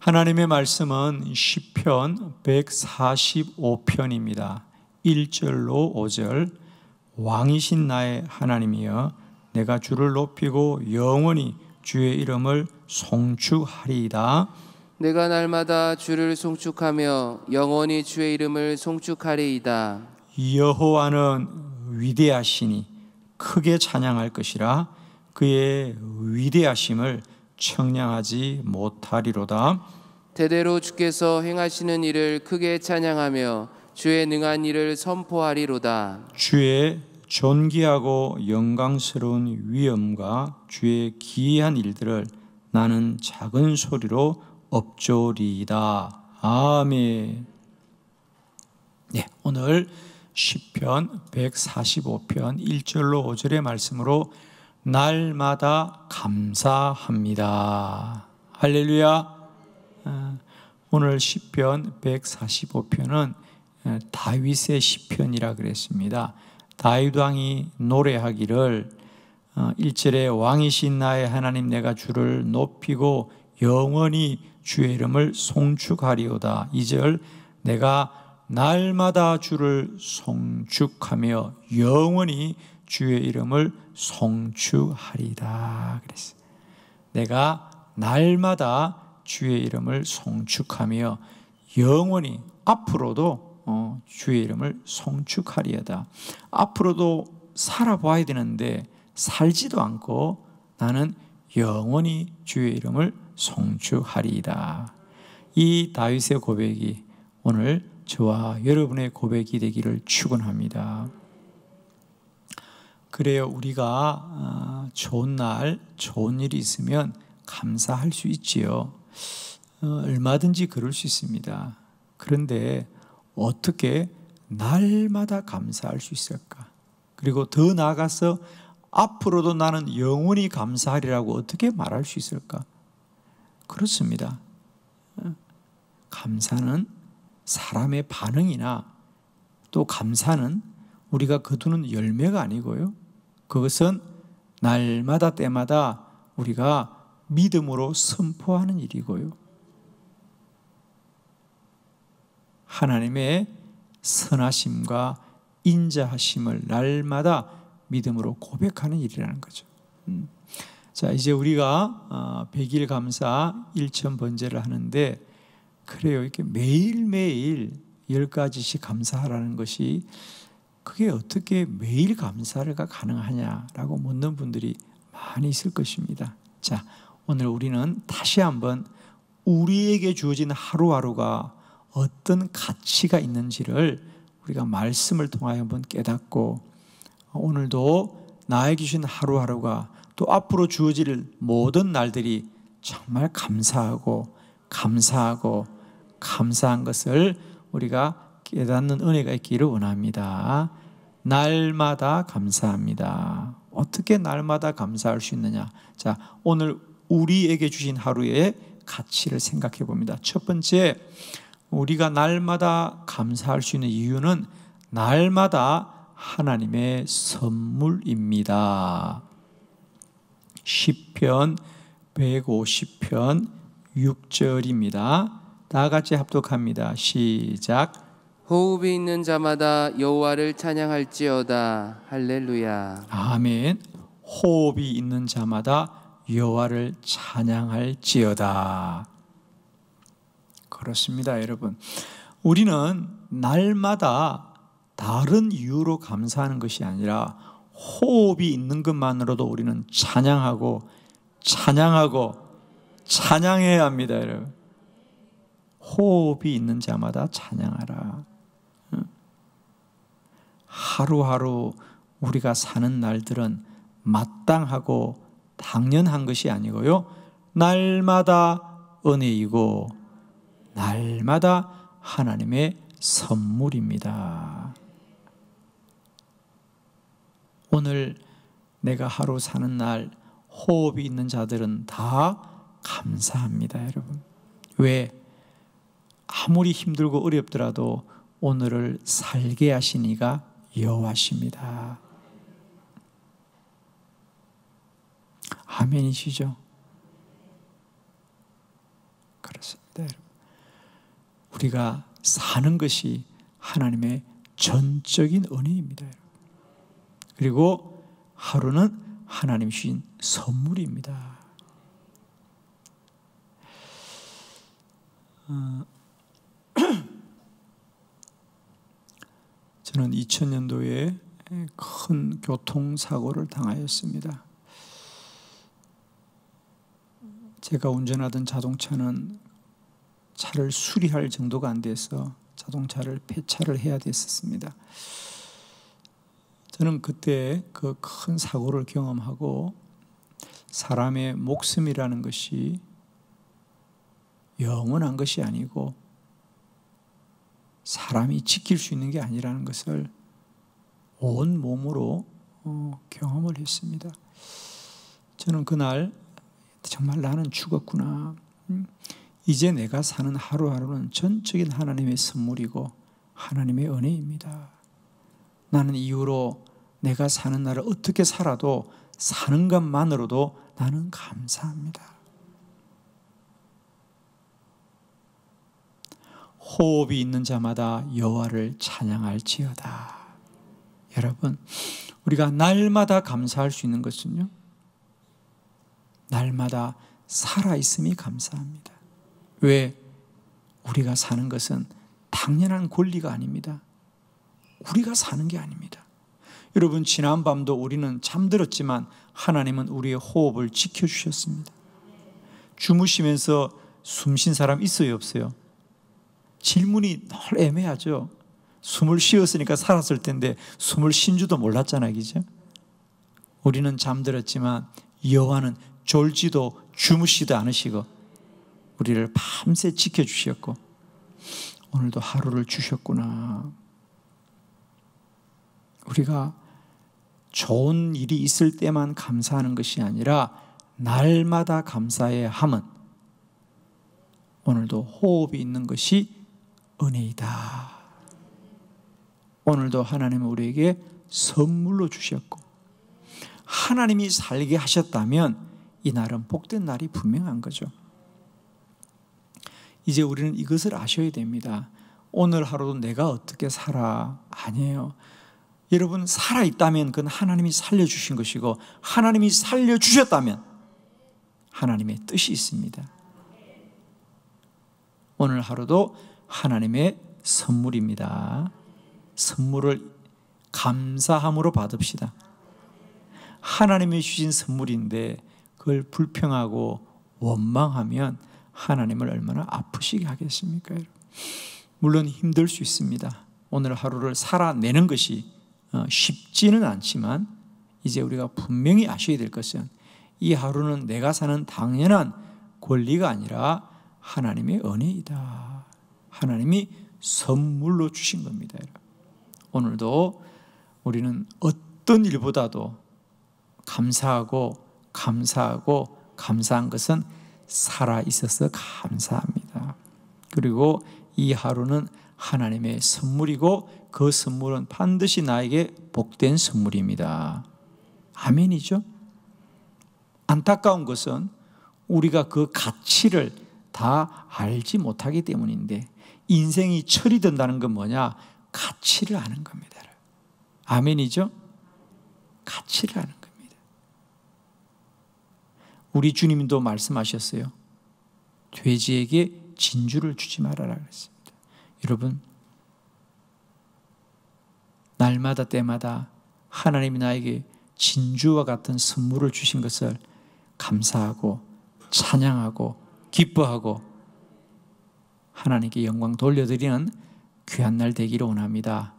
하나님의 말씀은 시편 145편입니다. 1절로 5절. 왕이신 나의 하나님이여 내가 주를 높이고 영원히 주의 이름을 송축하리이다. 내가 날마다 주를 송축하며 영원히 주의 이름을 송축하리이다. 여호와는 위대하시니 크게 찬양할 것이라. 그의 위대하심을 청량하지 못하리로다. 대대로 주께서 행하시는 일을 크게 찬양하며 주의 능한 일을 선포하리로다. 주의 존귀하고 영광스러운 위엄과 주의 기이한 일들을 나는 작은 소리로 엎조리이다. 아멘. 네, 오늘 시편 145편 1절로 5절의 말씀으로 날마다 감사합니다. 할렐루야. 오늘 시편 145편은 다윗의 시편이라 그랬습니다. 다윗 왕이 노래하기를 1절에 왕이신 나의 하나님 내가 주를 높이고 영원히 주의 이름을 송축하리오다. 2절 내가 날마다 주를 송축하며 영원히 주의 이름을 송축하리다 그랬어요. 내가 날마다 주의 이름을 송축하며 영원히 앞으로도 주의 이름을 송축하리이다. 앞으로도 살아봐야 되는데 살지도 않고 나는 영원히 주의 이름을 송축하리이다. 이 다윗의 고백이 오늘 저와 여러분의 고백이 되기를 축원합니다. 그래요. 우리가 좋은 날, 좋은 일이 있으면 감사할 수 있지요. 얼마든지 그럴 수 있습니다. 그런데 어떻게 날마다 감사할 수 있을까? 그리고 더 나아가서 앞으로도 나는 영원히 감사하리라고 어떻게 말할 수 있을까? 그렇습니다. 감사는 사람의 반응이나 또 감사는 우리가 거두는 열매가 아니고요. 그것은 날마다 때마다 우리가 믿음으로 선포하는 일이고요. 하나님의 선하심과 인자하심을 날마다 믿음으로 고백하는 일이라는 거죠. 자, 이제 우리가 100일 감사 1,000번제를 하는데 그래요. 이렇게 매일매일 10가지씩 감사하라는 것이 그게 어떻게 매일 감사가 가능하냐라고 묻는 분들이 많이 있을 것입니다. 자, 오늘 우리는 다시 한번 우리에게 주어진 하루하루가 어떤 가치가 있는지를 우리가 말씀을 통하여 한번 깨닫고 오늘도 나에게 주신 하루하루가 또 앞으로 주어질 모든 날들이 정말 감사하고 감사한 것을 우리가 깨닫는 은혜가 있기를 원합니다. 날마다 감사합니다. 어떻게 날마다 감사할 수 있느냐? 자, 오늘 우리에게 주신 하루의 가치를 생각해 봅니다. 첫 번째, 우리가 날마다 감사할 수 있는 이유는 날마다 하나님의 선물입니다. 시편 150편 6절입니다. 다 같이 합독합니다. 시작. 호흡이 있는 자마다 여호와를 찬양할지어다. 할렐루야. 아멘. 호흡이 있는 자마다 여호와를 찬양할지어다. 그렇습니다, 여러분. 우리는 날마다 다른 이유로 감사하는 것이 아니라 호흡이 있는 것만으로도 우리는 찬양해야 합니다, 여러분. 호흡이 있는 자마다 찬양하라. 하루하루 우리가 사는 날들은 마땅하고 당연한 것이 아니고요. 날마다 은혜이고 날마다 하나님의 선물입니다. 오늘 내가 하루 사는 날 호흡이 있는 자들은 다 감사합니다, 여러분. 왜? 아무리 힘들고 어렵더라도 오늘을 살게 하신 이가 여호와십니다. 아멘이시죠? 그렇습니다. 겁니다. 여러분. 우리가 사는 것이 하나님의 전적인 은혜입니다. 여러분. 그리고 하루는 하나님이 주신 선물입니다. 저는 2000년도에 큰 교통사고를 당하였습니다. 제가 운전하던 자동차는 차를 수리할 정도가 안 돼서 자동차를 폐차를 해야 됐었습니다. 저는 그때 그 큰 사고를 경험하고 사람의 목숨이라는 것이 영원한 것이 아니고 사람이 지킬 수 있는 게 아니라는 것을 온 몸으로 경험을 했습니다. 저는 그날 정말 나는 죽었구나. 이제 내가 사는 하루하루는 전적인 하나님의 선물이고 하나님의 은혜입니다. 나는 이후로 내가 사는 날을 어떻게 살아도 사는 것만으로도 나는 감사합니다. 호흡이 있는 자마다 여호와를 찬양할지어다. 여러분, 우리가 날마다 감사할 수 있는 것은요, 날마다 살아있음이 감사합니다. 왜? 우리가 사는 것은 당연한 권리가 아닙니다. 우리가 사는 게 아닙니다. 여러분, 지난 밤도 우리는 잠들었지만 하나님은 우리의 호흡을 지켜주셨습니다. 주무시면서 숨 쉰 사람 있어요, 없어요? 질문이 늘 애매하죠. 숨을 쉬었으니까 살았을 텐데 숨을 쉰 줄도 몰랐잖아요, 그죠? 우리는 잠들었지만 여호와는 졸지도 주무시도 않으시고 우리를 밤새 지켜주셨고 오늘도 하루를 주셨구나. 우리가 좋은 일이 있을 때만 감사하는 것이 아니라 날마다 감사해야 함은 오늘도 호흡이 있는 것이 은혜이다. 오늘도 하나님은 우리에게 선물로 주셨고 하나님이 살게 하셨다면 이 날은 복된 날이 분명한 거죠. 이제 우리는 이것을 아셔야 됩니다. 오늘 하루도 내가 어떻게 살아? 아니에요. 여러분, 살아있다면 그건 하나님이 살려주신 것이고 하나님이 살려주셨다면 하나님의 뜻이 있습니다. 오늘 하루도 하나님의 선물입니다. 선물을 감사함으로 받읍시다. 하나님이 주신 선물인데 그걸 불평하고 원망하면 하나님을 얼마나 아프시게 하겠습니까? 물론 힘들 수 있습니다. 오늘 하루를 살아내는 것이 쉽지는 않지만 이제 우리가 분명히 아셔야 될 것은 이 하루는 내가 사는 당연한 권리가 아니라 하나님의 은혜이다. 하나님이 선물로 주신 겁니다. 오늘도 우리는 어떤 일보다도 감사하고 감사한 것은 살아있어서 감사합니다. 그리고 이 하루는 하나님의 선물이고 그 선물은 반드시 나에게 복된 선물입니다. 아멘이죠? 안타까운 것은 우리가 그 가치를 다 알지 못하기 때문인데 인생이 철이 든다는 건 뭐냐? 가치를 아는 겁니다. 아멘이죠? 가치를 아는 겁니다. 우리 주님도 말씀하셨어요. 돼지에게 진주를 주지 말아라 그랬습니다. 여러분, 날마다 때마다 하나님이 나에게 진주와 같은 선물을 주신 것을 감사하고 찬양하고 기뻐하고 하나님께 영광 돌려드리는 귀한 날 되기를 원합니다.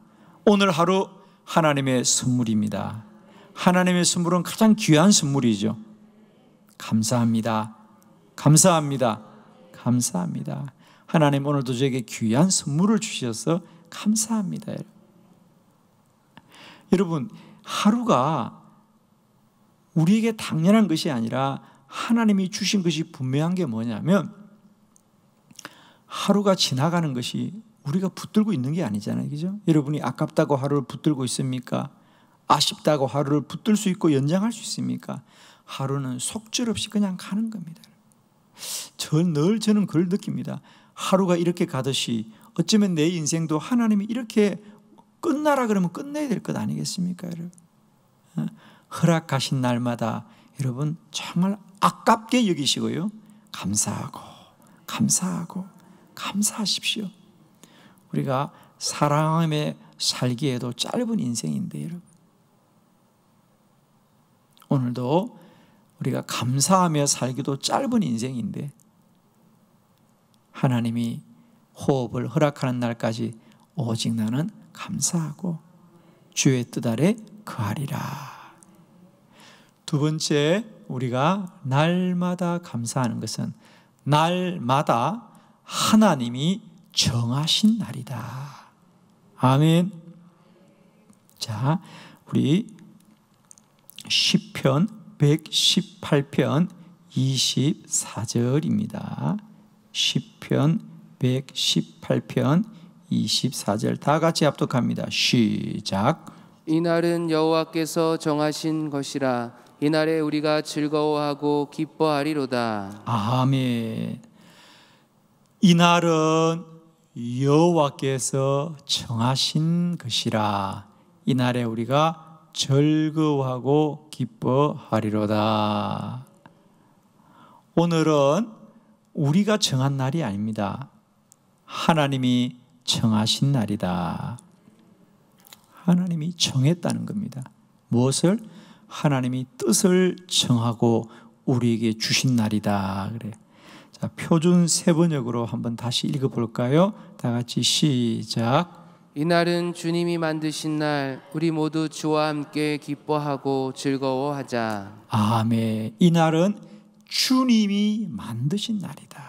오늘 하루 하나님의 선물입니다. 하나님의 선물은 가장 귀한 선물이죠. 감사합니다. 감사합니다. 감사합니다. 하나님 오늘도 저에게 귀한 선물을 주셔서 감사합니다. 여러분, 하루가 우리에게 당연한 것이 아니라 하나님이 주신 것이 분명한 게 뭐냐면 하루가 지나가는 것이 우리가 붙들고 있는 게 아니잖아요. 그죠? 여러분이 아깝다고 하루를 붙들고 있습니까? 아쉽다고 하루를 붙들 수 있고 연장할 수 있습니까? 하루는 속절없이 그냥 가는 겁니다. 늘 저는 그걸 느낍니다. 하루가 이렇게 가듯이 어쩌면 내 인생도 하나님이 이렇게 끝나라 그러면 끝내야 될 것 아니겠습니까, 여러분? 허락하신 날마다 여러분 정말 아깝게 여기시고요, 감사하고 감사하십시오. 우리가 사랑하며 살기에도 짧은 인생인데 여러분, 오늘도 우리가 감사하며 살기도 짧은 인생인데 하나님이 호흡을 허락하는 날까지 오직 나는 감사하고 주의 뜻 아래 거하리라. 두 번째, 우리가 날마다 감사하는 것은 날마다 하나님이 정하신 날이다. 아멘. 자, 우리 시편 118편 24절입니다. 시편 118편 24절 다 같이 합독합니다. 시작. 이날은 여호와께서 정하신 것이라 이날에 우리가 즐거워하고 기뻐하리로다. 아멘. 이날은 여호와께서 정하신 것이라 이날에 우리가 즐거워하고 기뻐하리로다. 오늘은 우리가 정한 날이 아닙니다. 하나님이 정하신 날이다. 하나님이 정했다는 겁니다. 무엇을? 하나님이 뜻을 정하고 우리에게 주신 날이다. 그래. 자, 표준 세번역으로 한번 다시 읽어볼까요? 다 같이 시작. 이날은 주님이 만드신 날, 우리 모두 주와 함께 기뻐하고 즐거워하자. 아멘. 이날은 주님이 만드신 날이다.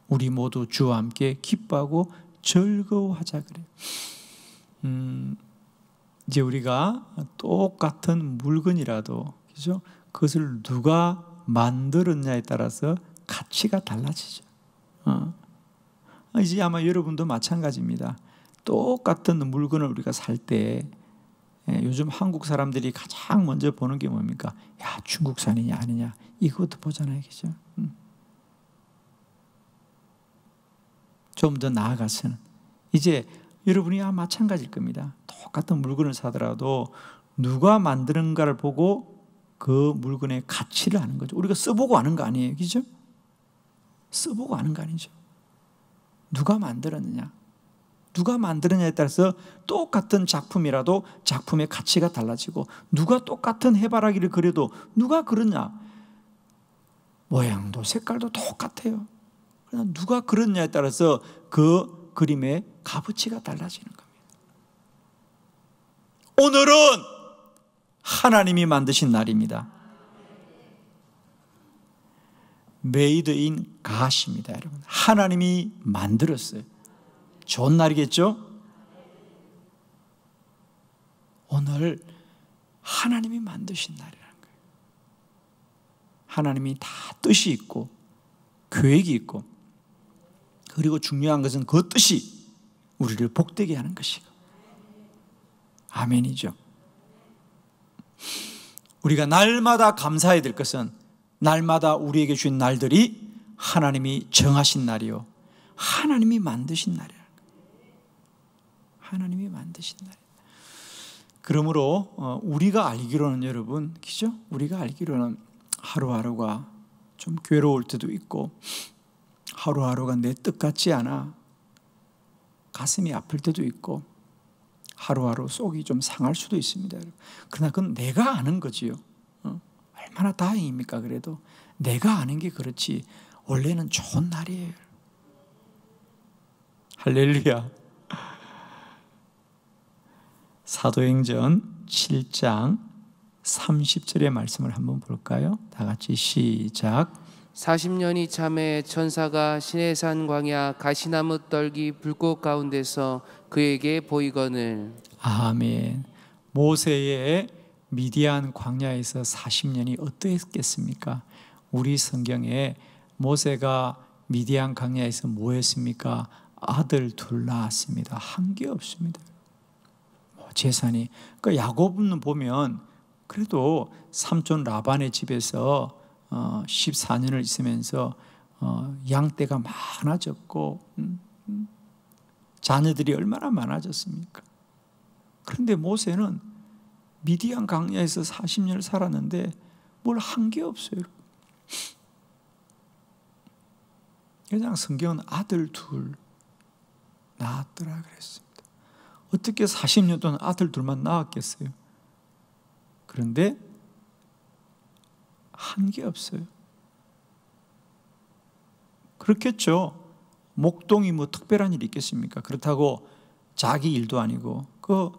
우리 모두 주와 함께 기뻐하고 즐거워하자 그래. 이제 우리가 똑같은 물건이라도, 그죠? 그것을 누가 만들었냐에 따라서 가치가 달라지죠. 이제 아마 여러분도 마찬가지입니다. 똑같은 물건을 우리가 살 때 요즘 한국 사람들이 가장 먼저 보는 게 뭡니까? 야, 중국산이냐 아니냐 이것도 보잖아요, 그죠? 좀 더 나아가서는 이제 여러분이 마찬가지일 겁니다. 똑같은 물건을 사더라도 누가 만드는가를 보고 그 물건의 가치를 아는 거죠. 우리가 써보고 아는 거 아니에요, 그죠? 써보고 아는 거 아니죠. 누가 만들었느냐, 누가 만들었냐에 따라서 똑같은 작품이라도 작품의 가치가 달라지고, 누가 똑같은 해바라기를 그려도 누가 그렸냐, 모양도 색깔도 똑같아요. 그러나 누가 그렸냐에 따라서 그 그림의 값어치가 달라지는 겁니다. 오늘은 하나님이 만드신 날입니다. Made in God입니다, 여러분. 하나님이 만들었어요. 좋은 날이겠죠? 오늘 하나님이 만드신 날이라는 거예요. 하나님이 다 뜻이 있고 계획이 있고, 그리고 중요한 것은 그 뜻이 우리를 복되게 하는 것이고. 아멘이죠. 우리가 날마다 감사해야 될 것은 날마다 우리에게 주신 날들이 하나님이 정하신 날이요, 하나님이 만드신 날이라는 거예요. 하나님이 만드신 날. 그러므로 우리가 알기로는, 여러분, 그죠? 우리가 알기로는 하루하루가 좀 괴로울 때도 있고, 하루하루가 내 뜻 같지 않아 가슴이 아플 때도 있고, 하루하루 속이 좀 상할 수도 있습니다. 그러나 그건 내가 아는 거지요. 얼마나 다행입니까? 그래도 내가 아는 게 그렇지 원래는 좋은 날이에요. 할렐루야. 사도행전 7장 30절의 말씀을 한번 볼까요? 다 같이 시작. 40년이 참에 천사가 시내산 광야 가시나무 떨기 불꽃 가운데서 그에게 보이거늘. 아멘. 모세의 미디안 광야에서 40년이 어떠했겠습니까? 우리 성경에 모세가 미디안 광야에서 뭐 했습니까? 아들 둘 낳았습니다. 한 게 없습니다. 재산이. 그러니까 야곱은 보면 그래도 삼촌 라반의 집에서 14년을 있으면서 양떼가 많아졌고 자녀들이 얼마나 많아졌습니까? 그런데 모세는 미디안 광야에서 40년을 살았는데 뭘 한 게 없어요. 그냥 성경은 아들 둘 낳았더라 그랬습니다. 어떻게 40년 동안 아들 둘만 낳았겠어요? 그런데 한 게 없어요. 그렇겠죠. 목동이 뭐 특별한 일이 있겠습니까? 그렇다고 자기 일도 아니고 그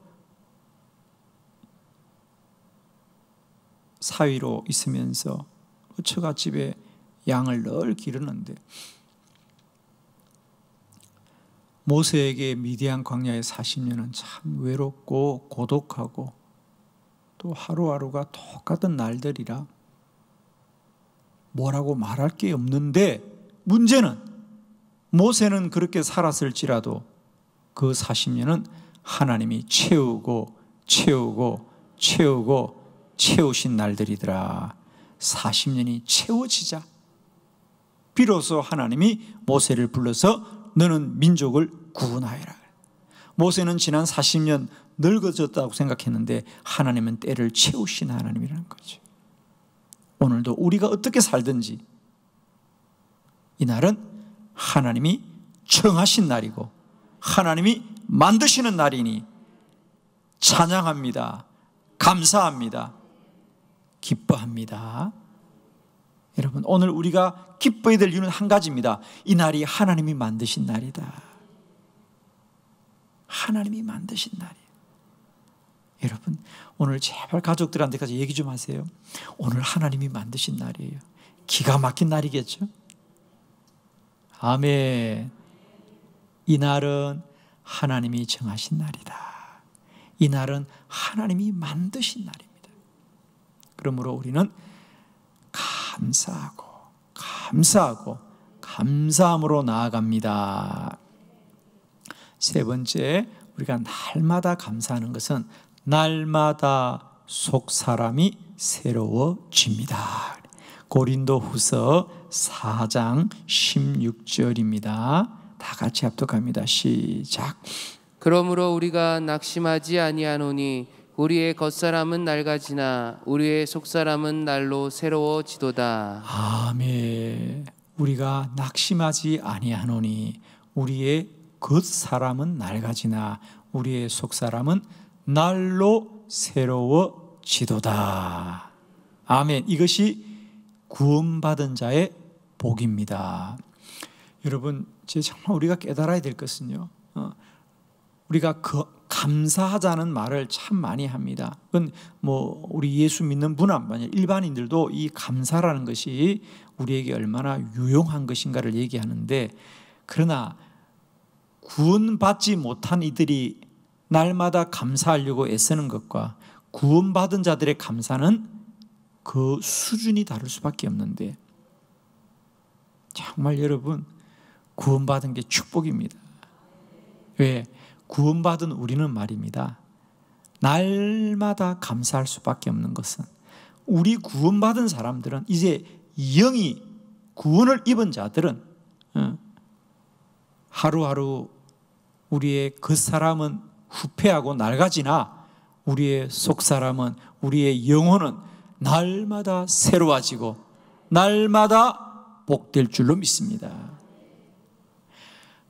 사위로 있으면서 처갓집에 양을 늘 기르는데 모세에게 미디안 광야의 40년은 참 외롭고 고독하고 또 하루하루가 똑같은 날들이라 뭐라고 말할 게 없는데 문제는 모세는 그렇게 살았을지라도 그 40년은 하나님이 채우고 채우신 날들이더라. 40년이 채워지자 비로소 하나님이 모세를 불러서 너는 민족을 구원하여라. 모세는 지난 40년 늙어졌다고 생각했는데 하나님은 때를 채우신 하나님이라는 거죠. 오늘도 우리가 어떻게 살든지 이날은 하나님이 정하신 날이고 하나님이 만드시는 날이니 찬양합니다. 감사합니다. 기뻐합니다. 여러분, 오늘 우리가 기뻐해야 될 이유는 한 가지입니다. 이 날이 하나님이 만드신 날이다. 하나님이 만드신 날이에요. 여러분, 오늘 제발 가족들한테까지 얘기 좀 하세요. 오늘 하나님이 만드신 날이에요. 기가 막힌 날이겠죠? 아멘. 이 날은 하나님이 정하신 날이다. 이 날은 하나님이 만드신 날입니다. 그러므로 우리는 감사함으로 나아갑니다. 세 번째, 우리가 날마다 감사하는 것은 날마다 속사람이 새로워집니다. 고린도후서 4장 16절입니다. 다 같이 합독합니다. 시작. 그러므로 우리가 낙심하지 아니하노니 우리의 겉사람은 낡아지나 우리의 속사람은 날로 새로워지도다. 아멘. 우리가 낙심하지 아니하노니 우리의 겉사람은 낡아지나 우리의 속사람은 날로 새로워지도다. 아멘. 이것이 구원받은 자의 복입니다. 여러분, 정말 우리가 깨달아야 될 것은요, 우리가 감사하자는 말을 참 많이 합니다. 그건 뭐 우리 예수 믿는 분뿐만 아니라 일반인들도 이 감사라는 것이 우리에게 얼마나 유용한 것인가를 얘기하는데, 그러나 구원받지 못한 이들이 날마다 감사하려고 애쓰는 것과 구원받은 자들의 감사는 그 수준이 다를 수밖에 없는데, 정말 여러분, 구원받은 게 축복입니다. 왜? 구원받은 우리는 말입니다, 날마다 감사할 수밖에 없는 것은, 우리 구원받은 사람들은, 이제 영이 구원을 입은 자들은 하루하루 우리의 겉사람은 후패하고 낡아지나 우리의 속사람은, 우리의 영혼은 날마다 새로워지고 날마다 복될 줄로 믿습니다.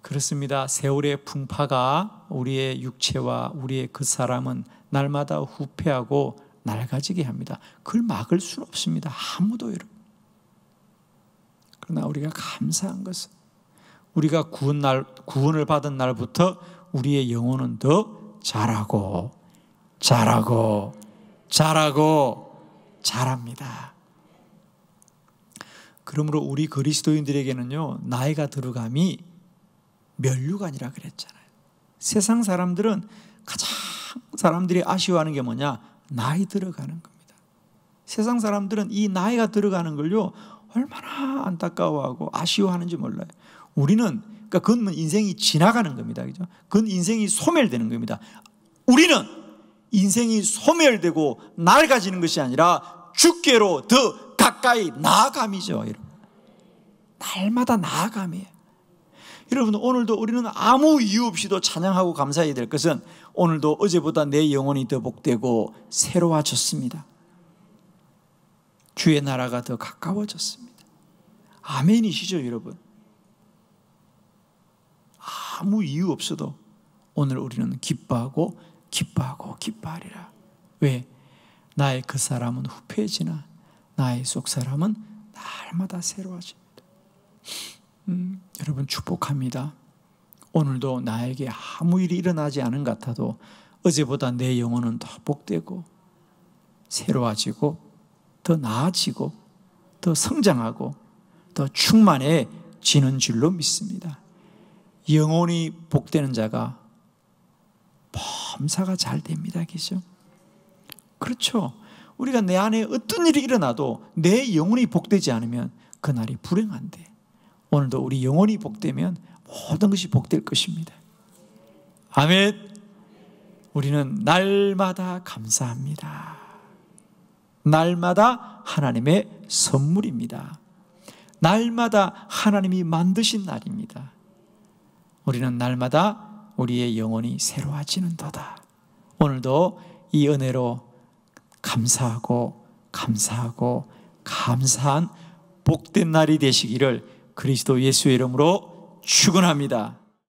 그렇습니다. 세월의 풍파가 우리의 육체와 우리의 겉사람은 날마다 후패하고 낡아지게 합니다. 그걸 막을 수는 없습니다. 아무도. 여러분. 그러나 우리가 감사한 것은, 우리가 구원을 받은 날부터 우리의 영혼은 더 자랍니다. 그러므로 우리 그리스도인들에게는요, 나이가 들어감이 면류관이라 그랬잖아요. 세상 사람들은 가장 사람들이 아쉬워하는 게 뭐냐? 나이 들어가는 겁니다. 세상 사람들은 이 나이가 들어가는 걸요, 얼마나 안타까워하고 아쉬워하는지 몰라요. 우리는, 그러니까 그건 인생이 지나가는 겁니다. 그죠? 그건 인생이 소멸되는 겁니다. 우리는 인생이 소멸되고 낡아지는 것이 아니라 주께로 더 가까이 나아감이죠. 여러분. 날마다 나아감이에요. 여러분, 오늘도 우리는 아무 이유 없이도 찬양하고 감사해야 될 것은 오늘도 어제보다 내 영혼이 더 복되고 새로워졌습니다. 주의 나라가 더 가까워졌습니다. 아멘이시죠, 여러분? 아무 이유 없어도 오늘 우리는 기뻐하고 기뻐하리라. 왜? 나의 그 사람은 후패해지나 나의 속 사람은 날마다 새로워집니다. 여러분, 축복합니다. 오늘도 나에게 아무 일이 일어나지 않은 것 같아도 어제보다 내 영혼은 더 복되고 새로워지고 더 나아지고 더 성장하고 더 충만해지는 줄로 믿습니다. 영혼이 복되는 자가 범사가 잘 됩니다. 그죠? 그렇죠. 우리가 내 안에 어떤 일이 일어나도 내 영혼이 복되지 않으면 그날이 불행한데, 오늘도 우리 영혼이 복되면 모든 것이 복될 것입니다. 아멘. 우리는 날마다 감사합니다. 날마다 하나님의 선물입니다. 날마다 하나님이 만드신 날입니다. 우리는 날마다 우리의 영혼이 새로워지는 도다. 오늘도 이 은혜로 감사하고 감사한 복된 날이 되시기를 그리스도 예수의 이름으로 축원합니다.